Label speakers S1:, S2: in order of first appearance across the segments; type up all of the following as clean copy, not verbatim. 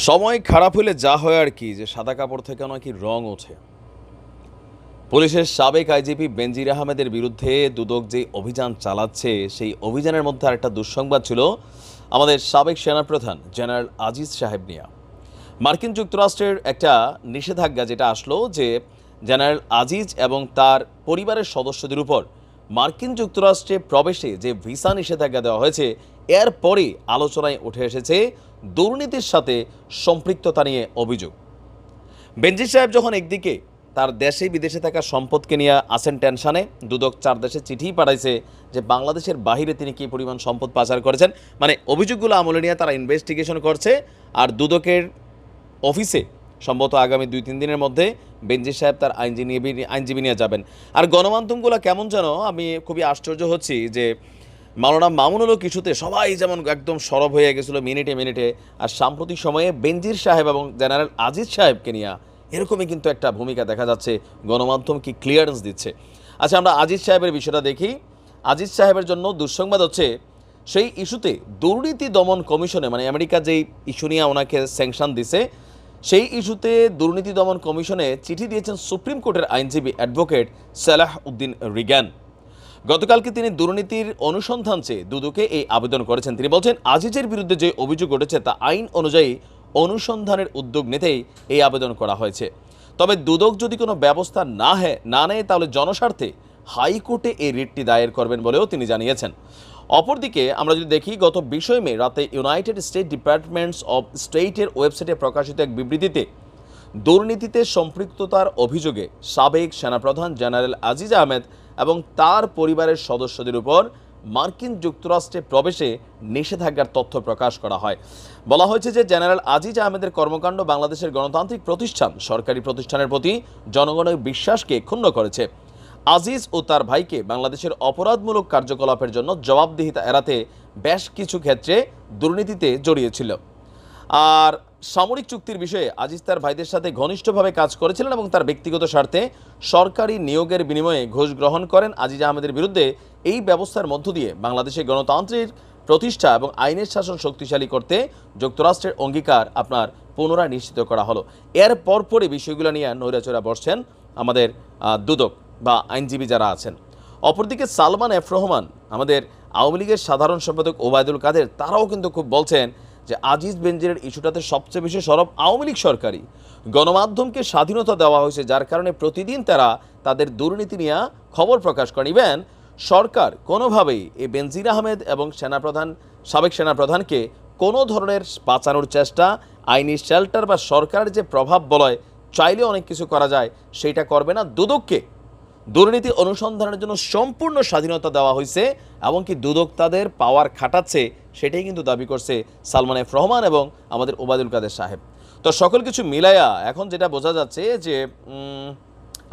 S1: সময় খারাপ হলে যা হয় আর কি, যে সাদা কাপড় থেকে নাকি রং ওঠে। পুলিশের সাবেক আইজিপি বেনজির আহমেদের বিরুদ্ধে দুদক যে অভিযান চালাচ্ছে, সেই অভিযানের মধ্যে আরেকটা দুঃসংবাদ ছিল আমাদের সাবেক সেনাপ্রধান জেনারেল আজিজ সাহেব নিয়া। মার্কিন যুক্তরাষ্ট্রের একটা নিষেধাজ্ঞা যেটা আসলো যে জেনারেল আজিজ এবং তার পরিবারের সদস্যদের উপর মার্কিন যুক্তরাষ্ট্রে প্রবেশে যে ভিসা নিষেধাজ্ঞা দেওয়া হয়েছে, এরপরই আলোচনায় উঠে এসেছে দুর্নীতির সাথে সম্পৃক্ততা নিয়ে অভিযোগ। বেনজির সাহেব যখন একদিকে তার দেশে বিদেশে থাকা সম্পদকে নিয়ে আসেন টেনশানে, দুদক 4 দেশে চিঠি পাঠাইছে যে বাংলাদেশের বাহিরে তিনি কী পরিমাণ সম্পদ পাচার করেছেন, মানে অভিযোগগুলো আমলে নিয়ে তারা ইনভেস্টিগেশন করছে। আর দুদকের অফিসে সম্ভবত আগামী 2-3 দিনের মধ্যে বেনজির সাহেব তার আইনজীবী নিয়ে যাবেন। আর গণমাধ্যমগুলো কেমন যেন, আমি খুবই আশ্চর্য হচ্ছি যে মাওলানা মামুনুলও কিছুতে সবাই যেমন একদম সরব হয়ে গেছিলো মিনিটে মিনিটে, আর সাম্প্রতিক সময়ে বেনজির সাহেব এবং জেনারেল আজিজ সাহেবকে নিয়ে এরকমই কিন্তু একটা ভূমিকা দেখা যাচ্ছে। গণমাধ্যম কি ক্লিয়ারেন্স দিচ্ছে? আচ্ছা, আমরা আজিজ সাহেবের বিষয়টা দেখি। আজিজ সাহেবের জন্য দুঃসংবাদ হচ্ছে, সেই ইস্যুতে দুর্নীতি দমন কমিশনে, মানে আমেরিকা যেই ইস্যু নিয়ে ওনাকে স্যাংশন দিছে, সেই ইস্যুতে দুর্নীতি দমন কমিশনে চিঠি দিয়েছেন সুপ্রিম কোর্টের আইনজীবী অ্যাডভোকেট সালাহ উদ্দিন রিগান। গতকালকে তিনি দুর্নীতির অনুসন্ধান চেয়ে দুদকে এই আবেদন করেছেন। তিনি বলছেন, আজিজের বিরুদ্ধে যে অভিযোগ উঠেছে তা আইন অনুযায়ী অনুসন্ধানের উদ্যোগ নিতেই এই আবেদন করা হয়েছে। তবে দুদক যদি কোনো ব্যবস্থা না নেয় তাহলে জনস্বার্থে হাইকোর্টে এই রিটটি দায়ের করবেন বলেও তিনি জানিয়েছেন। অপরদিকে আমরা যদি দেখি, গত 20 মে রাতে ইউনাইটেড স্টেট ডিপার্টমেন্টস অব স্টেটের ওয়েবসাইটে প্রকাশিত এক বিবৃতিতে দুর্নীতিতে সম্পৃক্ততার অভিযোগে সাবেক সেনাপ্রধান জেনারেল আজিজ আহমেদ এবং তার পরিবারের সদস্যদের উপর মার্কিন যুক্তরাষ্ট্রে প্রবেশে নিষেধাজ্ঞার তথ্য প্রকাশ করা হয়। বলা হয়েছে যে জেনারেল আজিজ আহমেদের কর্মকাণ্ড বাংলাদেশের গণতান্ত্রিক প্রতিষ্ঠান, সরকারি প্রতিষ্ঠানের প্রতি জনগণের বিশ্বাসকে ক্ষুণ্ণ করেছে। আজিজ ও তার ভাইকে বাংলাদেশের অপরাধমূলক কার্যকলাপের জন্য জবাবদিহিতা এড়াতে বেশ কিছু ক্ষেত্রে দুর্নীতিতে জড়িয়েছিল। আর সামরিক চুক্তির বিষয়ে আজিজ তার ভাইদের সাথে ঘনিষ্ঠভাবে কাজ করেছিলেন এবং তার ব্যক্তিগত স্বার্থে সরকারি নিয়োগের বিনিময়ে ঘুষ গ্রহণ করেন। আজিজ আহমেদের বিরুদ্ধে এই ব্যবস্থার মধ্য দিয়ে বাংলাদেশে গণতন্ত্রের প্রতিষ্ঠা এবং আইনের শাসন শক্তিশালী করতে যুক্তরাষ্ট্রের অঙ্গীকার আপনার পুনরায় নিশ্চিত করা হলো। এর পরপরই বিষয়গুলো নিয়ে নৈরাচরা বসছেন আমাদের দুদক বা আইনজীবী যারা আছেন। অপরদিকে সালমান এফ রহমান, আমাদের আওয়ামী লীগের সাধারণ সম্পাদক ওবায়দুল কাদের, তারাও কিন্তু খুব বলছেন যে আজিজ বেনজিরের ইস্যুটাতে সবচেয়ে বেশি সরব আওয়ামী লীগ সরকারই। গণমাধ্যমকে স্বাধীনতা দেওয়া হয়েছে, যার কারণে প্রতিদিন তারা তাদের দুর্নীতি নিয়ে খবর প্রকাশ করেন। ইভেন সরকার কোনোভাবেই এই বেনজির আহমেদ এবং সাবেক সেনাপ্রধানকে কোনো ধরনের বাঁচানোর চেষ্টা, আইনি শেল্টার বা সরকারের যে প্রভাব বলয় চাইলে অনেক কিছু করা যায়, সেইটা করবে না। দুদককে দুর্নীতি অনুসন্ধানের জন্য সম্পূর্ণ স্বাধীনতা দেওয়া হয়েছে, এমনকি দুদক তাদের পাওয়ার খাটাচ্ছে, সেটাই কিন্তু দাবি করছে সালমান এফ রহমান এবং আমাদের ওবায়দুল কাদের সাহেব। তো সকল কিছু মিলাইয়া এখন যেটা বোঝা যাচ্ছে যে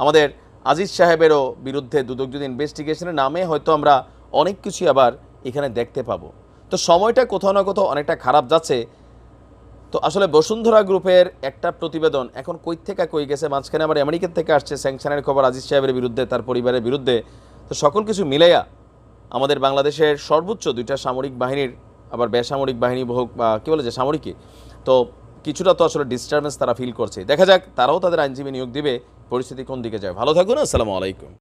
S1: আমাদের আজিজ সাহেবেরও বিরুদ্ধে দুদক যদি ইনভেস্টিগেশনের নামে হয়তো আমরা অনেক কিছু আবার এখানে দেখতে পাবো। তো সময়টা কোথাও না কোথাও অনেকটা খারাপ যাচ্ছে। তো আসলে বসুন্ধরা গ্রুপের একটা প্রতিবেদন এখন কই থেকে কই গেছে, মাঝখানে আবার আমেরিকা থেকে আসছে স্যাংশনের খবর আজিজ সাহেবের বিরুদ্ধে, তার পরিবারের বিরুদ্ধে। তো সকল কিছু মিলাইয়া আমাদের বাংলাদেশের সর্বোচ্চ 2টা সামরিক বাহিনীর, আবার বেসামরিক বাহিনী হোক বা কী বলে যে সামরিকই, তো কিছুটা তো আসলে ডিস্টারবেন্স তারা ফিল করছে। দেখা যাক তারাও তাদের আইনজীবী নিয়োগ দিবে, পরিস্থিতি কোন দিকে যায়। ভালো থাকুন, আসসালামু আলাইকুম।